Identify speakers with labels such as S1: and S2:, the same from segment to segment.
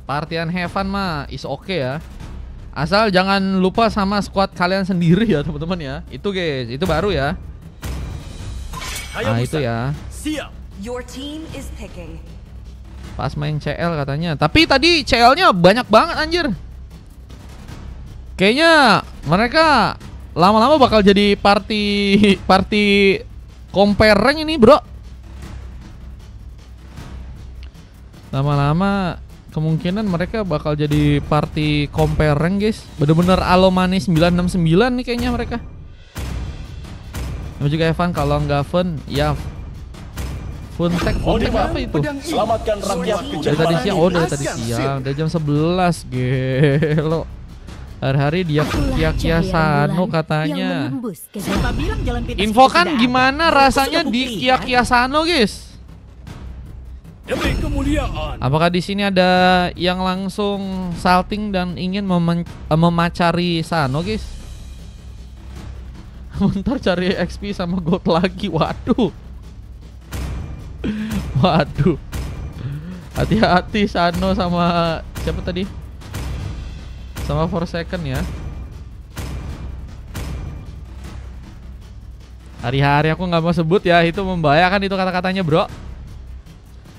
S1: Partian Heaven mah is oke ya. Asal jangan lupa sama squad kalian sendiri ya teman-teman ya. Itu guys, itu baru ya. Nah itu ya.
S2: Your team is picking.
S1: Pas main CL katanya. Tapi tadi CL-nya banyak banget anjir. Kayaknya mereka lama-lama bakal jadi party compare rank ini, bro. Lama-lama kemungkinan mereka bakal jadi party compare rank, guys. Bener-bener Alomani 969 nih kayaknya mereka. Ini juga Evan, kalau nggak Fun, ya Funtek apa itu?
S3: Selamatkan rakyat
S1: Dari tadi siang, dari tadi siang, dari jam 11, gelo. Hari-hari dia Kia Sano katanya. Infokan gimana rasanya di Kia Sano, guys?
S3: demi kemuliaan.
S1: Apakah di sini ada yang langsung salting dan ingin memacari Sano, guys? Bentar cari XP sama gold lagi, waduh. Waduh. Hati-hati Sano sama siapa tadi? Sama Forsaken ya. Hari-hari aku nggak mau sebut ya, itu membahayakan itu kata-katanya, bro.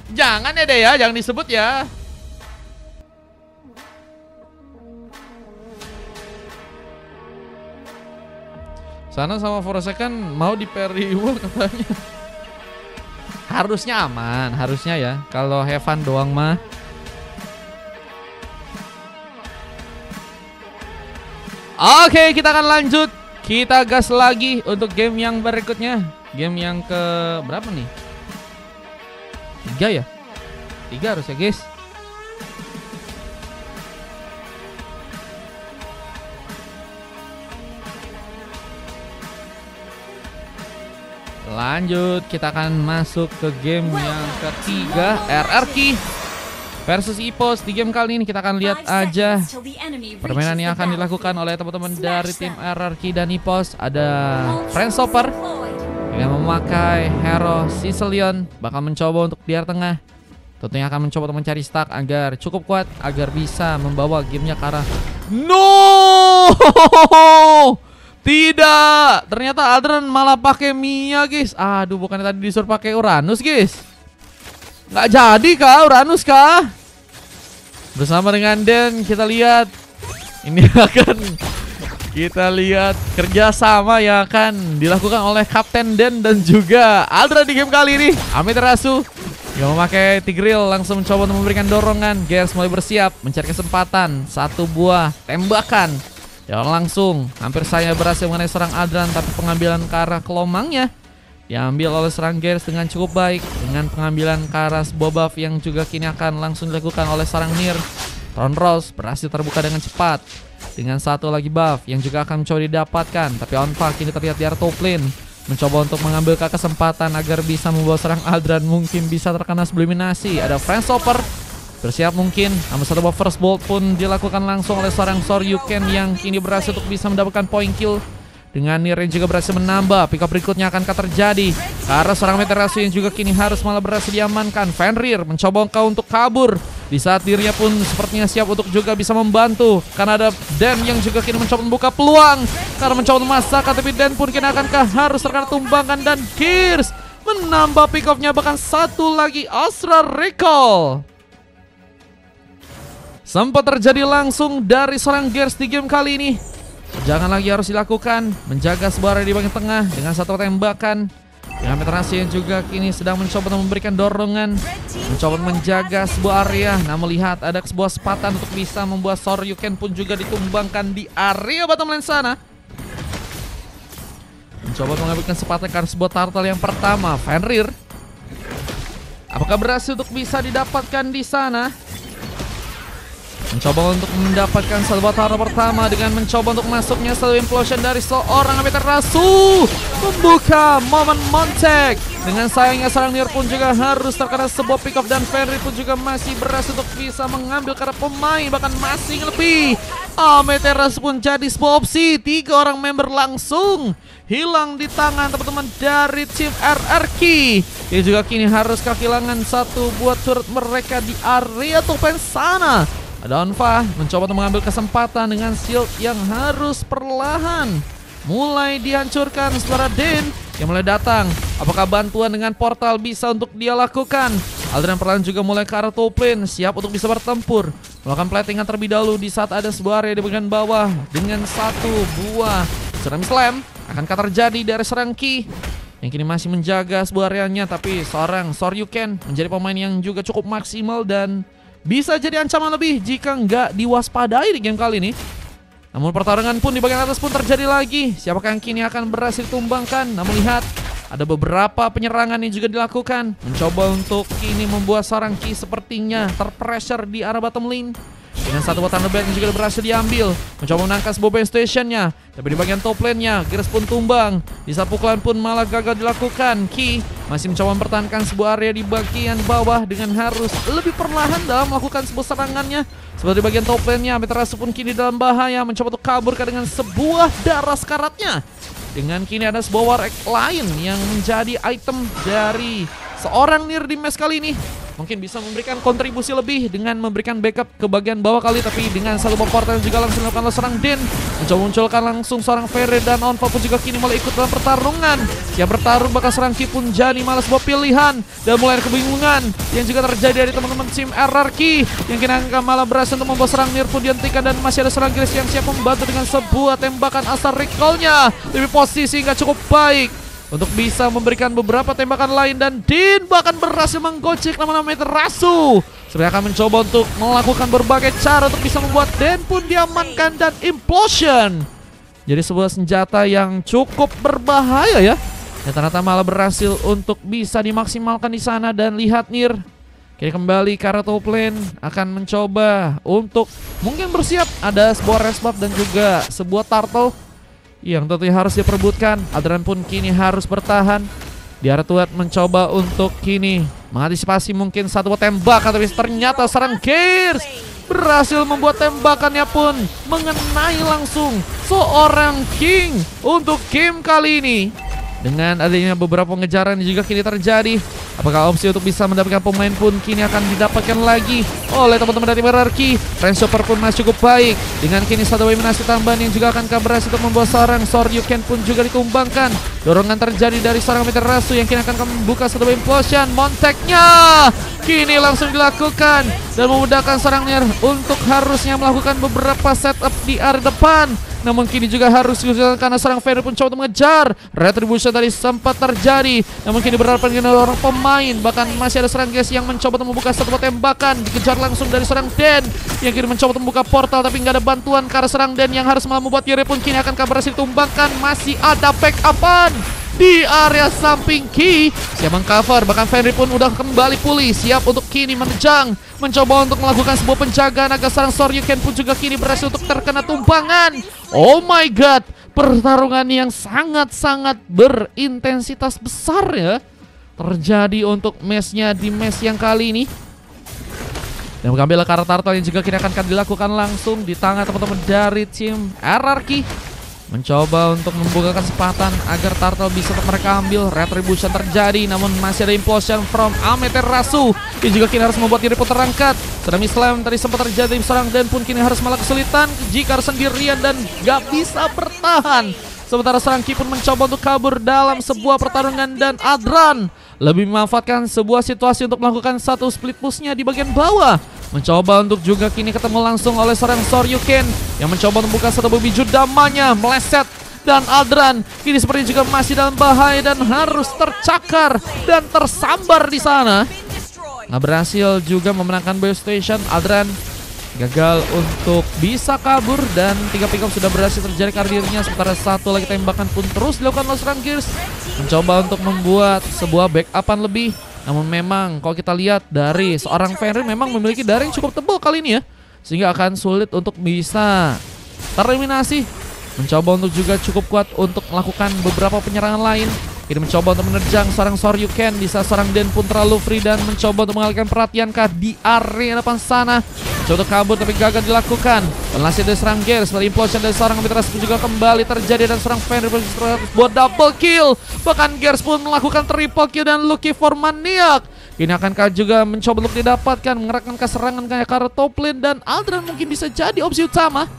S1: Jangan ya deh ya, jangan disebut ya. Sana sama Forsaken mau di parry wall katanya. Harusnya aman, harusnya ya. Kalau Heaven doang mah. Oke, kita akan lanjut. Kita gas lagi untuk game yang berikutnya. Game yang ke berapa nih? 3 ya? 3 harusnya, guys. Lanjut, kita akan masuk ke game yang ketiga, RRQ versus EPOS. Di game kali ini kita akan lihat aja permainan yang akan dilakukan oleh teman-teman dari tim RRQ dan EPOS. Ada Friendstopper dengan memakai hero Sicilian, bakal mencoba untuk di area tengah. Tentunya akan mencoba untuk mencari stack agar cukup kuat, agar bisa membawa gamenya ke arah. No! Tidak, ternyata Adran malah pakai Mia, guys. Aduh, bukannya tadi disuruh pakai Uranus, guys. Nggak jadi kah Uranus kah? Bersama dengan Den, kita lihat ini akan kita lihat kerjasama yang akan dilakukan oleh Kapten Den dan juga Aldra di game kali ini. Amaterasu yang memakai Tigreal langsung mencoba untuk memberikan dorongan. Gears mulai bersiap mencari kesempatan. Satu buah tembakan yang langsung hampir saya berhasil mengenai serang Adran, tapi pengambilan ke arah kelomangnya diambil oleh serang Gears dengan cukup baik, dengan pengambilan ke arah sebuah buff yang juga kini akan langsung dilakukan oleh serang Nier. Tron Rose berhasil terbuka dengan cepat dengan satu lagi buff yang juga akan mencoba didapatkan, tapi Onfal kini terlihat di area top lane mencoba untuk mengambil kesempatan agar bisa membawa serang Adran mungkin bisa terkena subliminasi. Ada Friendstopper bersiap mungkin, namun satu buff first bolt pun dilakukan langsung oleh seorang Soryuken yang kini berhasil untuk bisa mendapatkan point kill. Dengan Nier yang juga berhasil menambah, pick up berikutnya akan terjadi karena seorang Amaterasu yang juga kini harus malah berhasil diamankan. Fenrir mencoba untuk kabur di saat dirinya pun sepertinya siap untuk juga bisa membantu, karena ada Den yang juga kini mencoba membuka peluang karena mencoba memasakkan, tapi Den pun kini akankah harus terkena tumbangan dan Gears menambah pick up-nya, bahkan satu lagi Astra Recall. Sempat terjadi langsung dari seorang Gears di game kali ini. Jangan lagi harus dilakukan, menjaga sebuah area di bagian tengah dengan satu tembakan. Dengan Amaterasu yang juga kini sedang mencoba untuk memberikan dorongan, mencoba menjaga sebuah area. Namun lihat ada sebuah kesempatan untuk bisa membuat Soryuken pun juga ditumbangkan di area bottom lane sana. Mencoba mengambil kesempatan karena sebuah turtle yang pertama. Fenrir, apakah berhasil untuk bisa didapatkan di sana? Mencoba untuk mendapatkan sebuah turtle pertama dengan mencoba untuk masuknya selalu implosion dari seorang Amaterasu. Membuka momen Montek. Dengan sayangnya seorang Nier pun juga harus terkena sebuah pick off, dan Fenrir pun juga masih berhasil untuk bisa mengambil karena pemain, bahkan masih lebih. Amaterasu pun jadi sebuah opsi. 3 orang member langsung hilang di tangan teman-teman dari tim RRQ. Yang juga kini harus kehilangan satu buat turret mereka di area top lane sana. Ada Onfa mencoba untuk mengambil kesempatan dengan shield yang harus perlahan mulai dihancurkan. Suara Den yang mulai datang. Apakah bantuan dengan portal bisa untuk dia lakukan? Aldran perlahan juga mulai ke arah top lane, siap untuk bisa bertempur. Melakukan platingan terlebih dahulu di saat ada sebuah area di bagian bawah dengan satu buah Tsunami Slam. Akankah terjadi dari serang Ki yang kini masih menjaga sebuah areanya, tapi seorang Soryuken menjadi pemain yang juga cukup maksimal dan bisa jadi ancaman lebih jika nggak diwaspadai di game kali ini. Namun pertarungan pun di bagian atas pun terjadi lagi. Siapakah yang kini akan berhasil tumbangkan? Namun lihat, ada beberapa penyerangan yang juga dilakukan. Mencoba untuk kini membuat seorang Ki sepertinya terpressure di arah bottom lane. Dengan satu buah Thunderbolt yang juga berhasil diambil. Mencoba menangkap sebuah base stationnya, tapi di bagian top lane-nya Gears pun tumbang. Di saat pukulan pun malah gagal dilakukan. Ki masih mencoba mempertahankan sebuah area di bagian bawah dengan harus lebih perlahan dalam melakukan sebuah serangannya. Seperti di bagian top lane-nya, Amaterasu pun kini dalam bahaya, mencoba untuk kabur dengan sebuah darah sekaratnya. Dengan kini ada sebuah War Egg lain yang menjadi item dari seorang Nier di match kali ini. Mungkin bisa memberikan kontribusi lebih dengan memberikan backup ke bagian bawah kali. Tapi dengan satu buah portal juga langsung dilakukan oleh seorang Den. Mencoba munculkan langsung seorang Fere dan Onfa pun juga kini mulai ikut dalam pertarungan. Siap bertarung, bakal serang Ki pun jadi malah sebuah pilihan. Dan mulai kebingungan yang juga terjadi dari teman-teman tim RRQ, yang kini akan malah berhasil untuk membawa serang Nier pun dihentikan. Dan masih ada serang Gears yang siap membantu dengan sebuah tembakan asal recall-nya. Lebih posisi nggak cukup baik untuk bisa memberikan beberapa tembakan lain, dan Din bahkan berhasil menggocek nama-nama Amaterasu. Sebenarnya akan mencoba untuk melakukan berbagai cara untuk bisa membuat Den pun diamankan dan implosion. Jadi sebuah senjata yang cukup berbahaya ya. Dan ternyata malah berhasil untuk bisa dimaksimalkan di sana. Dan lihat Nier kini kembali ke arah top lane, akan mencoba untuk mungkin bersiap. Ada sebuah rest buff dan juga sebuah turtle yang tentunya harus diperebutkan. Aldran pun kini harus bertahan. Di arah Tuat mencoba untuk kini mengantisipasi mungkin satu tembakan, tapi ternyata serang Gears berhasil membuat tembakannya pun mengenai langsung seorang King untuk game kali ini. Dengan adanya beberapa pengejaran juga kini terjadi. Apakah opsi untuk bisa mendapatkan pemain pun kini akan didapatkan lagi oleh teman-teman dari RRQ. Range super pun masih cukup baik. Dengan kini satu eliminasi tambahan yang juga akan berhasil untuk membawa seorang Soryuken pun juga ditumbangkan. Dorongan terjadi dari seorang Amaterasu yang kini akan membuka satu implosion. Monteknya kini langsung dilakukan dan memudahkan seorang Nier untuk harusnya melakukan beberapa setup di area depan. Namun kini juga harus diusahakan karena seorang Feder pun coba untuk mengejar. Retribution tadi sempat terjadi, namun kini berhadapan dengan orang pemain. Bahkan masih ada seorang Gears yang mencoba untuk membuka satu tembakan. Dikejar langsung dari seorang Den yang kini mencoba untuk membuka portal, tapi nggak ada bantuan karena seorang Den yang harus malah membuat Yuri pun kini akan berhasil ditumbangkan. Masih ada backupan di area samping Ki, siap mengcover. Bahkan Fenrir pun udah kembali pulih, siap untuk kini menjang, mencoba untuk melakukan sebuah penjagaan agar sarang Soryuken pun juga kini berhasil untuk terkena tumpangan. Oh my god, pertarungan yang sangat-sangat berintensitas besar ya terjadi untuk matchnya di match yang kali ini. Dan mengambil kartu turtle yang juga kini akan dilakukan langsung di tangan teman-teman dari tim RRQ. Mencoba untuk membuka kesempatan agar turtle bisa mereka ambil. Retribution terjadi, namun masih ada implosion from Amaterasu. Dia juga kini harus membuat diri pun terangkat. Tsunami Slam tadi sempat terjadi, seorang Den pun kini harus malah kesulitan jika harus sendirian dan gak bisa bertahan. Sementara seorang Ki pun mencoba untuk kabur dalam sebuah pertarungan, dan Adran lebih memanfaatkan sebuah situasi untuk melakukan satu split pushnya di bagian bawah. Mencoba untuk juga kini ketemu langsung oleh seorang Soryuken yang mencoba membuka satu biju damanya, meleset. Dan Aldran kini seperti juga masih dalam bahaya dan harus tercakar dan tersambar di sana. Nggak berhasil juga memenangkan base station. Aldran gagal untuk bisa kabur dan 3 pick up sudah berhasil terjadi karirnya. Sementara satu lagi tembakan pun terus dilakukan oleh seorang Gears, mencoba untuk membuat sebuah backupan lebih. Namun memang kalau kita lihat dari seorang Fenrir memang memiliki darah yang cukup tebal kali ini ya, sehingga akan sulit untuk bisa tereliminasi. Mencoba untuk juga cukup kuat untuk melakukan beberapa penyerangan lain. Ini mencoba untuk menerjang seorang Soryuken di saat seorang Den pun terlalu free dan mencoba untuk mengalihkan perhatian di area depan sana. Mencoba untuk kabur tapi gagal dilakukan. Berhasil dari seorang Gears, setelah implosion dari seorang Amaterasu pun juga kembali terjadi dan seorang Fenrir buat double kill. Bahkan Gears pun melakukan triple kill dan Lucky for Maniac Ini akankah juga mencoba untuk didapatkan, mengerahkan serangan kayak ke arah top lane, dan Aldran mungkin bisa jadi opsi utama.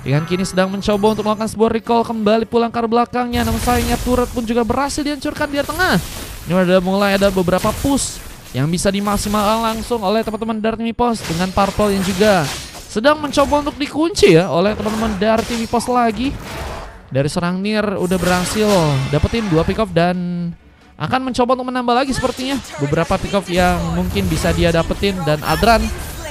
S1: Dengan kini sedang mencoba untuk melakukan sebuah recall kembali pulang ke arah belakangnya, namun sayangnya turret pun juga berhasil dihancurkan di tengah. Ini udah mulai ada beberapa push yang bisa dimaksimalkan langsung oleh teman-teman dari tim Mipos, dengan Purple yang juga sedang mencoba untuk dikunci ya oleh teman-teman dari tim Mipos lagi. Dari serang Nier udah berhasil dapetin 2 pick off dan akan mencoba untuk menambah lagi sepertinya beberapa pick off yang mungkin bisa dia dapetin. Dan Adran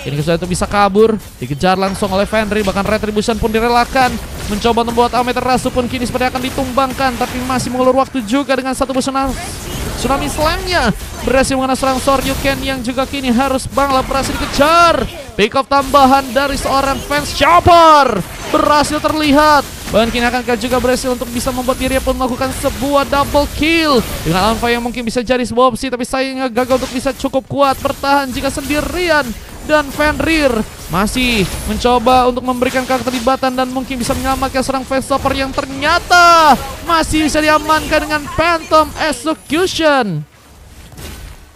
S1: ini kesulitan untuk bisa kabur, dikejar langsung oleh Fenrir, bahkan Retribution pun direlakan. Mencoba membuat Amaterasu pun kini seperti akan ditumbangkan, tapi masih mengulur waktu juga dengan satu Tsunami Slam-nya. Berhasil mengenai serang Soryuken yang juga kini harus Bangla berhasil dikejar. Pick off tambahan dari seorang fans Chopper berhasil terlihat. Bahkan kini akankah juga berhasil untuk bisa membuat dirinya pun melakukan sebuah double kill dengan Alpha yang mungkin bisa jadi sebuah opsi, tapi sayangnya gagal untuk bisa cukup kuat bertahan jika sendirian. Dan Fenrir masih mencoba untuk memberikan keterlibatan dan mungkin bisa menyelamatkan serang Vestopper yang ternyata masih bisa diamankan dengan Phantom Execution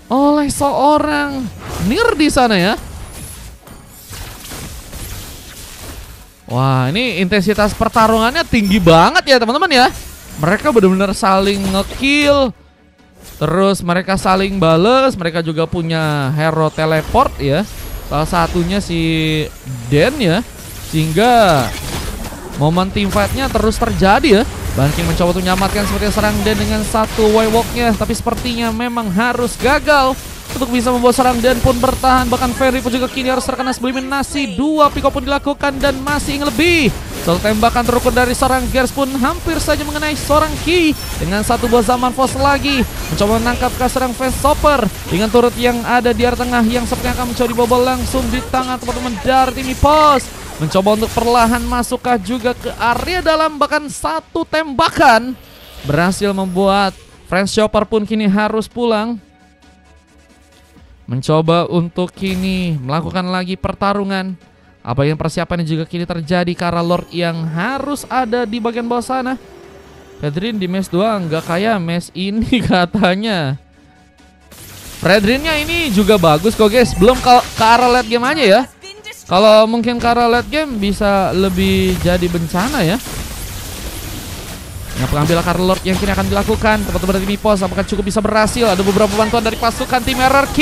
S1: oleh seorang Nier di sana ya. Wah, ini intensitas pertarungannya tinggi banget ya teman-teman ya. Mereka benar-benar saling nge-kill, terus mereka saling bales. Mereka juga punya hero teleport ya, salah satunya si Den ya, sehingga momen team fight-nya terus terjadi ya. Banking mencoba untuk menyelamatkan seperti serang Den dengan satu Y-walk-nya, tapi sepertinya memang harus gagal untuk bisa membuat serang Den pun bertahan. Bahkan Ferry pun juga kini harus terkena eliminasi. 2 pick off pun dilakukan dan masih ingin lebih. Satu tembakan terukur dari seorang Gers pun hampir saja mengenai seorang Ki. Dengan satu buah zaman force lagi mencoba menangkap ke serang Vestopper dengan turret yang ada di area tengah yang sepertinya akan mencoba dibobol langsung di tangan teman-teman dari tim Mipos. Mencoba untuk perlahan masukkah juga ke area dalam, bahkan satu tembakan berhasil membuat French Chopper pun kini harus pulang. Mencoba untuk kini melakukan lagi pertarungan. Apa yang persiapannya juga kini terjadi ke arah Lord yang harus ada di bagian bawah sana. Fredrin di match 2 nggak kayak match ini katanya. Fredrinnya ini juga bagus kok guys. Belum ke arah late game aja ya. Kalau mungkin ke arah late game bisa lebih jadi bencana ya. Yang pengambil akar Lord yang kini akan dilakukan teman-teman dari Mipos, apakah cukup bisa berhasil? Ada beberapa bantuan dari pasukan tim RRQ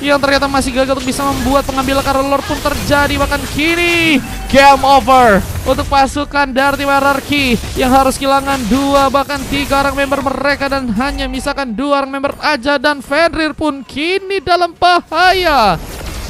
S1: yang ternyata masih gagal untuk bisa membuat pengambil akar Lord pun terjadi. Bahkan kini game over untuk pasukan dari tim RRQ yang harus kehilangan 2 bahkan 3 orang member mereka dan hanya misalkan 2 orang member aja. Dan Fenrir pun kini dalam bahaya,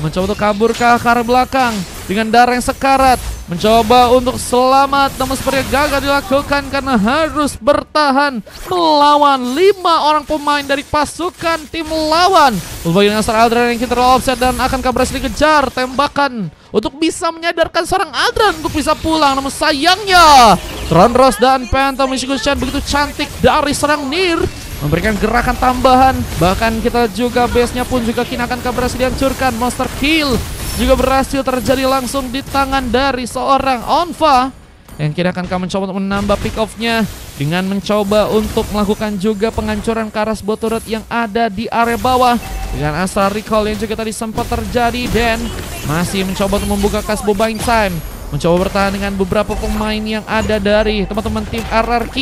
S1: mencoba untuk kabur ke arah belakang dengan darah yang sekarat, mencoba untuk selamat, namun sepertinya gagal dilakukan karena harus bertahan melawan 5 orang pemain dari pasukan tim lawan. Bagian asal Aldran yang kita offset dan akankah berhasil dikejar tembakan untuk bisa menyadarkan seorang Aldran untuk bisa pulang, namun sayangnya Tronros dan Phantom Execution begitu cantik dari serang Nier memberikan gerakan tambahan. Bahkan kita juga base-nya pun juga kini akan berhasil dihancurkan. Monster kill juga berhasil terjadi langsung di tangan dari seorang Onfa yang kini akan mencoba untuk menambah pick off-nya dengan mencoba untuk melakukan juga penghancuran ke arah sebuah turret yang ada di area bawah dengan Astral Recall yang juga tadi sempat terjadi. Dan masih mencoba untuk membuka sebuah buying time, mencoba bertahan dengan beberapa pemain yang ada dari teman-teman tim RRQ.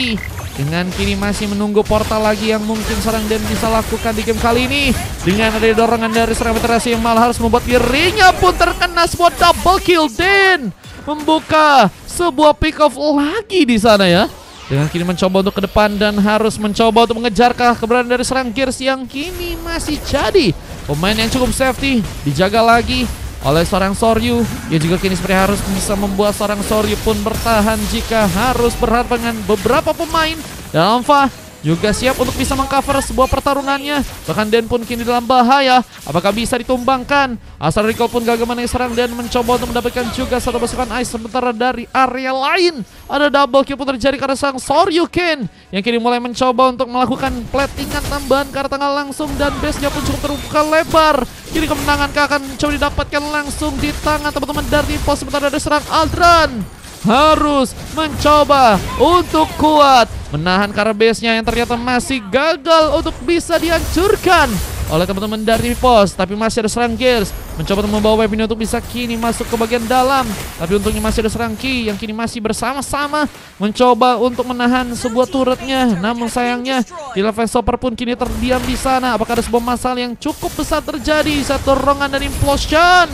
S1: Dengan kini masih menunggu portal lagi yang mungkin serang Den bisa lakukan di game kali ini. Dengan ada dorongan dari serang Amaterasu yang malah harus membuat dirinya pun terkena sebuah double kill. Den membuka sebuah pick off lagi di sana ya. Dengan kini mencoba untuk ke depan dan harus mencoba untuk mengejar keberadaan dari serang Gears yang kini masih jadi pemain yang cukup safety. Dijaga lagi oleh seorang Soryu yang juga kini seperti harus bisa membuat seorang Soryu pun bertahan jika harus berhadapan dengan beberapa pemain. Dan Alpha juga siap untuk bisa mengcover sebuah pertarungannya. Bahkan Den pun kini dalam bahaya. Apakah bisa ditumbangkan? Asal Recall pun gagal menaik serang dan mencoba untuk mendapatkan juga satu pasukan ice. Sementara dari area lain ada double kill pun terjadi karena sang Soryuken yang kini mulai mencoba untuk melakukan platingan tambahan ke arah tengah langsung. Dan base-nya pun cukup terbuka lebar. Kini kemenangan akan mencoba didapatkan langsung di tangan teman-teman dari pos. Sementara dari serang Aldran harus mencoba untuk kuat menahan karena base-nya yang ternyata masih gagal untuk bisa dihancurkan oleh teman-teman dari pos. Tapi masih ada serang Gears, mencoba untuk membawa web ini untuk bisa kini masuk ke bagian dalam. Tapi untungnya masih ada serang Ki yang kini masih bersama-sama mencoba untuk menahan sebuah turretnya. Namun sayangnya Killer Fenstopper pun kini terdiam di sana. Apakah ada sebuah masalah yang cukup besar terjadi? Satu dorongan dan implosion.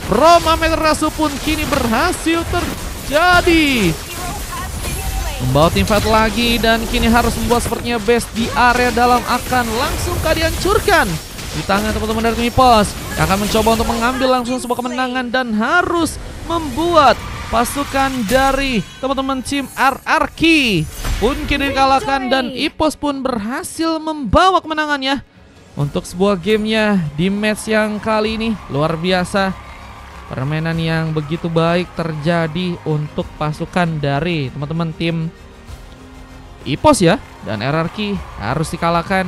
S1: Brom Amaterasu pun kini berhasil terjadi. Membawa tim fight lagi dan kini harus membuat sepertinya base di area dalam akan langsung dihancurkan di tangan teman-teman dari tim pos yang akan mencoba untuk mengambil langsung sebuah kemenangan dan harus membuat pasukan dari teman-teman tim RRQ pun kini dikalahkan dan EPOS pun berhasil membawa kemenangannya untuk sebuah gamenya di match yang kali ini. Luar biasa. Permainan yang begitu baik terjadi untuk pasukan dari teman-teman tim EPOS ya. Dan RRQ harus dikalahkan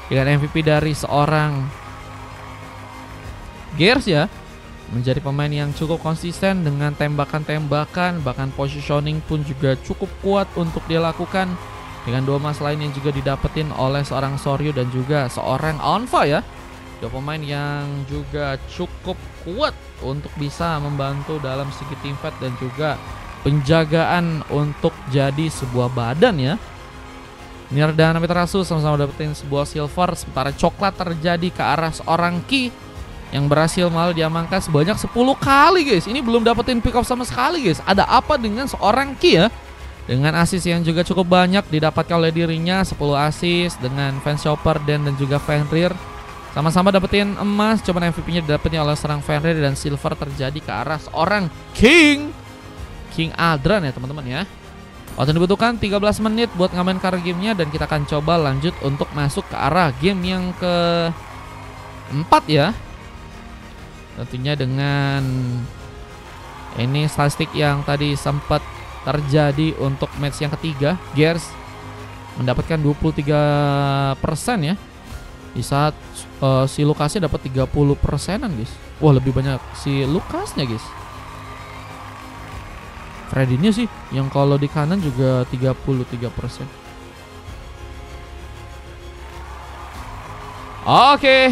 S1: dengan MVP dari seorang Gears ya. Menjadi pemain yang cukup konsisten dengan tembakan-tembakan. Bahkan positioning pun juga cukup kuat untuk dilakukan. Dengan dua mas lain yang juga didapetin oleh seorang Soryu dan juga seorang Onfa ya. Dua pemain yang juga cukup kuat untuk bisa membantu dalam segi team fight dan juga penjagaan untuk jadi sebuah badan ya. Nier dan Amaterasu sama-sama dapetin sebuah silver, sementara coklat terjadi ke arah seorang Ki yang berhasil malah diamankan sebanyak 10 kali guys. Ini belum dapetin pick up sama sekali guys. Ada apa dengan seorang Ki ya? Dengan assist yang juga cukup banyak didapatkan oleh dirinya, 10 assist dengan Fenstopper dan juga Fenrir. Sama-sama dapetin emas, cuman MVP-nya didapetin oleh serang Fenrir dan silver terjadi ke arah seorang King Adran ya teman-teman ya. Waktu dibutuhkan 13 menit buat ngamen karir gamenya dan kita akan coba lanjut untuk masuk ke arah game yang keempat ya. Tentunya dengan ini statistik yang tadi sempat terjadi untuk match yang ketiga. Gears mendapatkan 23% ya. Di saat si Lukasnya dapat 30%an guys. Wah lebih banyak si Lukasnya guys. Freddy-nya sih yang kalau di kanan juga 33%. Oke.